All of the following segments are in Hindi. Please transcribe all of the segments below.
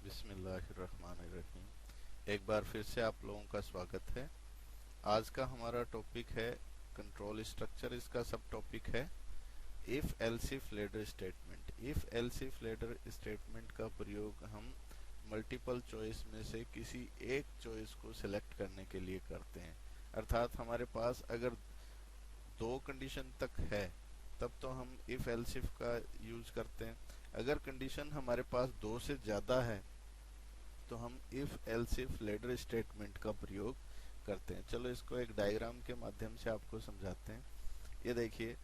बिस्मिल्लाहिर्रहमानिर्रहीम। एक बार फिर से आप लोगों का स्वागत है। आज का हमारा टॉपिक है कंट्रोल स्ट्रक्चर। इसका सब टॉपिक है if else if ladder statement. If else if ladder statement का प्रयोग हम मल्टीपल चॉइस में से किसी एक चॉइस को सिलेक्ट करने के लिए करते हैं। अर्थात हमारे पास अगर दो कंडीशन तक है तब तो हम इफ एल्सिफ का यूज करते हैं। अगर कंडीशन हमारे पास दो से ज़्यादा है तो हम इफ एल्सिफ लेडर स्टेटमेंट का प्रयोग करते हैं। चलो इसको एक डायग्राम के माध्यम से आपको समझाते हैं। ये देखिए,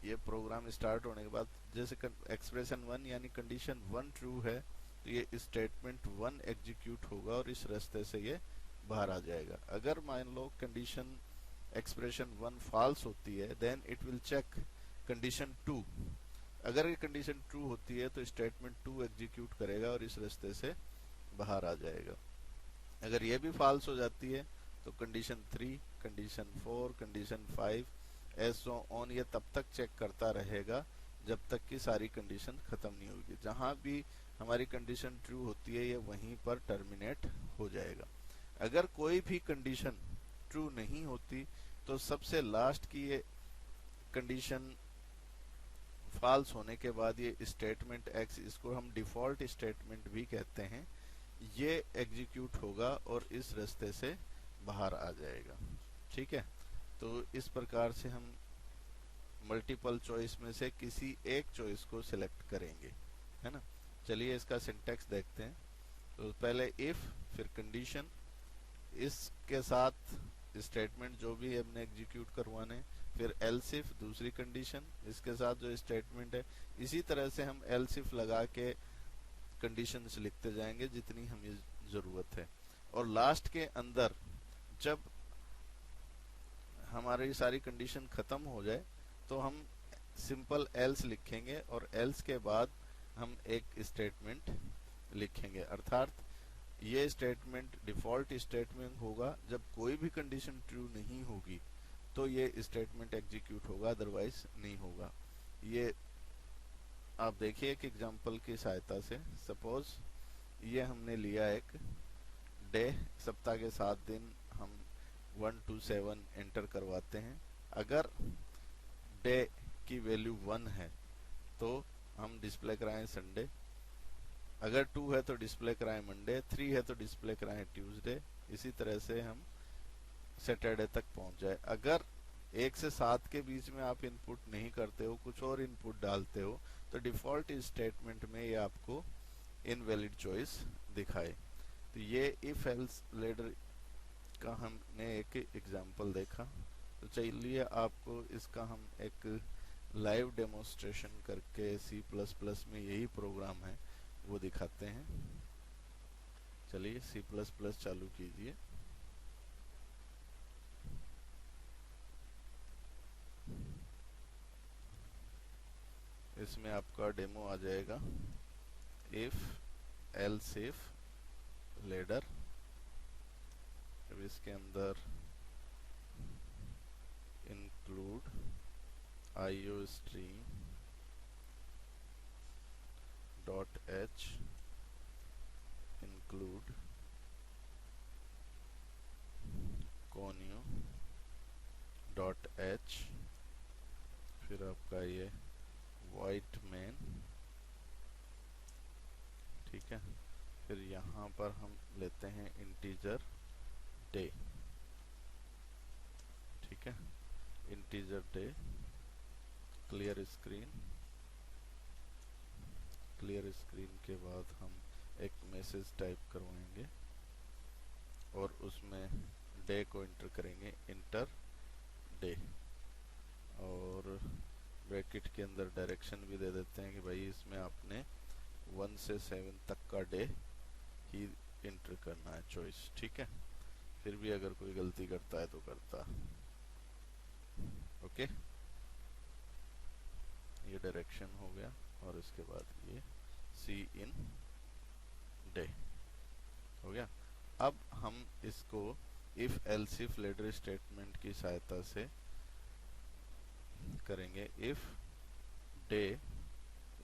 ये प्रोग्राम स्टार्ट होने के बाद जैसे एक्सप्रेशन वन यानी कंडीशन वन ट्रू है तो ये स्टेटमेंट वन एग्जीक्यूट होगा और इस रास्ते से ये बाहर आ जाएगा। अगर मान लो कंडीशन एक्सप्रेशन वन फॉल्स होती है then it will check condition two. अगर ये कंडीशन ट्रू होती है तो स्टेटमेंट टू एग्जीक्यूट करेगा और इस रास्ते से बाहर आ जाएगा। अगर ये भी फॉल्स हो जाती है तो condition three, condition four, condition five एसो ऑन ये तब तक चेक करता रहेगा जब तक कि सारी कंडीशन खत्म नहीं होगी। जहां भी हमारी कंडीशन ट्रू होती है ये वहीं पर टर्मिनेट हो जाएगा। अगर कोई भी कंडीशन ट्रू नहीं होती तो सबसे लास्ट की ये कंडीशन फॉल्स होने के बाद ये स्टेटमेंट एक्स, इसको हम डिफॉल्ट स्टेटमेंट भी कहते हैं, ये एग्जीक्यूट होगा और इस रास्ते से बाहर आ जाएगा। ठीक है, तो इस प्रकार से हम मल्टीपल चॉइस में से किसी एक चॉइस को सिलेक्ट करेंगे, है ना। चलिए इसका सिंटैक्स देखते हैं। तो पहले इफ, फिर कंडीशन, इसके साथ स्टेटमेंट जो भी हमने एग्जीक्यूट करवाने, फिर एल्स इफ दूसरी कंडीशन, इसके साथ जो स्टेटमेंट है। इसी तरह से हम एल्स इफ लगा के कंडीशंस लिखते जाएंगे जितनी हमें जरूरत है। और लास्ट के अंदर जब हमारी सारी कंडीशन खत्म हो जाए तो हम सिंपल एल्स लिखेंगे और एल्स के बाद हम एक स्टेटमेंट लिखेंगे। अर्थात ये स्टेटमेंट डिफॉल्ट स्टेटमेंट होगा। जब कोई भी कंडीशन ट्रू नहीं होगी तो ये स्टेटमेंट एग्जीक्यूट होगा, अदरवाइज नहीं होगा। ये आप देखिए एक एग्जांपल की सहायता से। सपोज ये हमने लिया एक डे, सप्ताह के 7 दिन हम 1 to 7 एंटर करवाते हैं। अगर डे की वैल्यू 1 है तो हम डिस्प्ले कराएं संडे, अगर 2 है तो डिस्प्ले कराएं मंडे, 3 है तो डिस्प्ले कराएं ट्यूसडे। इसी तरह से हम सैटरडे तक पहुंच जाए। अगर 1 से 7 के बीच में आप इनपुट नहीं करते हो, कुछ और इनपुट डालते हो, तो डिफॉल्ट स्टेटमेंट में ये आपको इनवैलिड चॉइस दिखाए। तो ये इफ एल्स लेडर का हमने एक एग्जांपल देखा। तो चलिए आपको इसका हम एक लाइव डेमोन्स्ट्रेशन करके C++ में यही प्रोग्राम है वो दिखाते हैं। चलिए C++ चालू कीजिए। इसमें आपका डेमो आ जाएगा इफ एल्स इफ लेडर। अब इसके अंदर include IOStream .h include conio .h, फिर आपका ये वाइट मैन। ठीक है, फिर यहाँ पर हम लेते हैं इंटीजर डे। ठीक है, integer day, clear screen. Clear screen के बाद हम एक मैसेज टाइप करवाएंगे और उसमें डे को इंटर करेंगे, इंटर डे, और ब्रैकेट के अंदर डायरेक्शन भी दे देते हैं कि भाई इसमें आपने 1 से 7 तक का डे ही इंटर करना है चॉइस। ठीक है, फिर भी अगर कोई गलती करता है तो करता। ओके, ये डायरेक्शन हो गया और इसके बाद ये सी इन डे हो गया। अब हम इसको इफ एल्सिफ लेडर स्टेटमेंट की सहायता से करेंगे। If day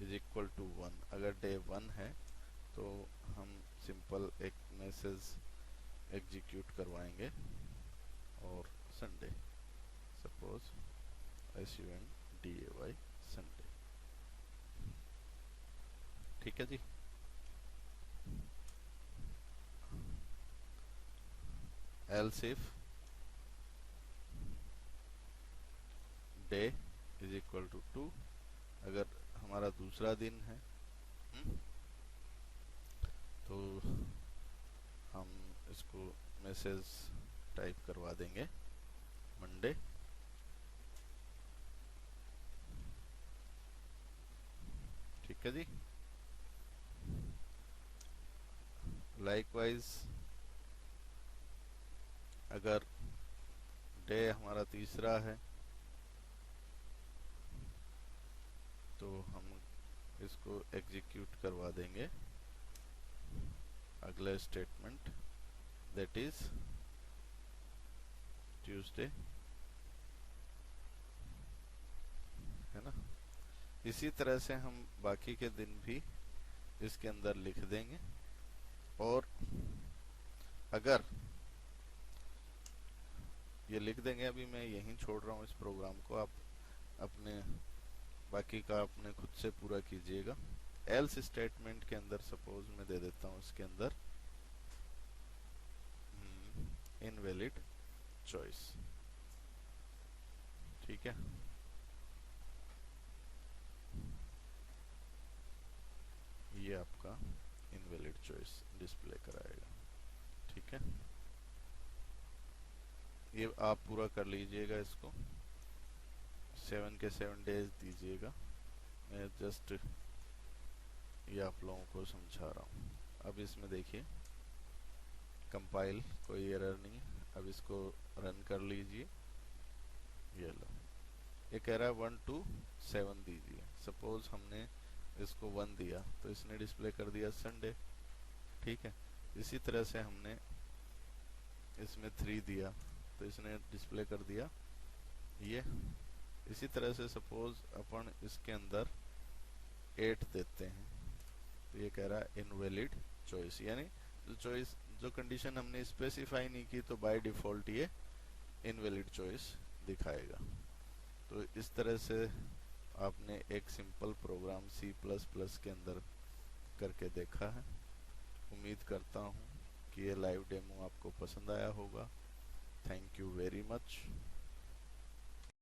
is equal to 1, अगर डे 1 है तो हम सिंपल एक मैसेज एग्जीक्यूट करवाएंगे और संडे, सपोज SUNDAY संडे। ठीक है जी। Else if day is equal to 2, अगर हमारा दूसरा दिन है तो हम इसको मैसेज टाइप करवा देंगे मंडे। ठीक है जी। लाइकवाइज अगर डे हमारा तीसरा है तो हम इसको एग्जीक्यूट करवा देंगे अगला स्टेटमेंट, दैट इज ट्यूसडे, है ना। इसी तरह से हम बाकी के दिन भी इसके अंदर लिख देंगे। और अगर ये लिख देंगे, अभी मैं यहीं छोड़ रहा हूँ इस प्रोग्राम को, आप अपने बाकी का अपने खुद से पूरा कीजिएगा। एल्स स्टेटमेंट के अंदर सपोज मैं दे देता हूँ इसके अंदर इनवैलिड चॉइस। ठीक है, ये आपका इनवैलिड चॉइस डिस्प्ले कराएगा। ठीक है, ये आप पूरा कर लीजिएगा, इसको 7 के 7 डेज दीजिएगा। मैं जस्ट ये आप लोगों को समझा रहा हूँ। अब इसमें देखिए कंपाइल, कोई एरर नहीं। अब इसको रन कर लीजिए। ये लो, ये कह रहा है 1 to 7 दीजिए। सपोज हमने इसको 1 दिया तो इसने डिस्प्ले कर दिया संडे। ठीक है, इसी तरह से हमने इसमें 3 दिया तो इसने डिस्प्ले कर दिया ये। इसी तरह से सपोज अपन इसके अंदर 8 देते हैं तो ये कह रहा है इनवैलिड चॉइस, यानी जो कंडीशन हमने स्पेसिफाई नहीं की तो बाय डिफॉल्ट ये इनवैलिड चॉइस दिखाएगा। तो इस तरह से आपने एक सिंपल प्रोग्राम C++ के अंदर करके देखा है। उम्मीद करता हूँ कि ये लाइव डेमो आपको पसंद आया होगा। Thank you very much.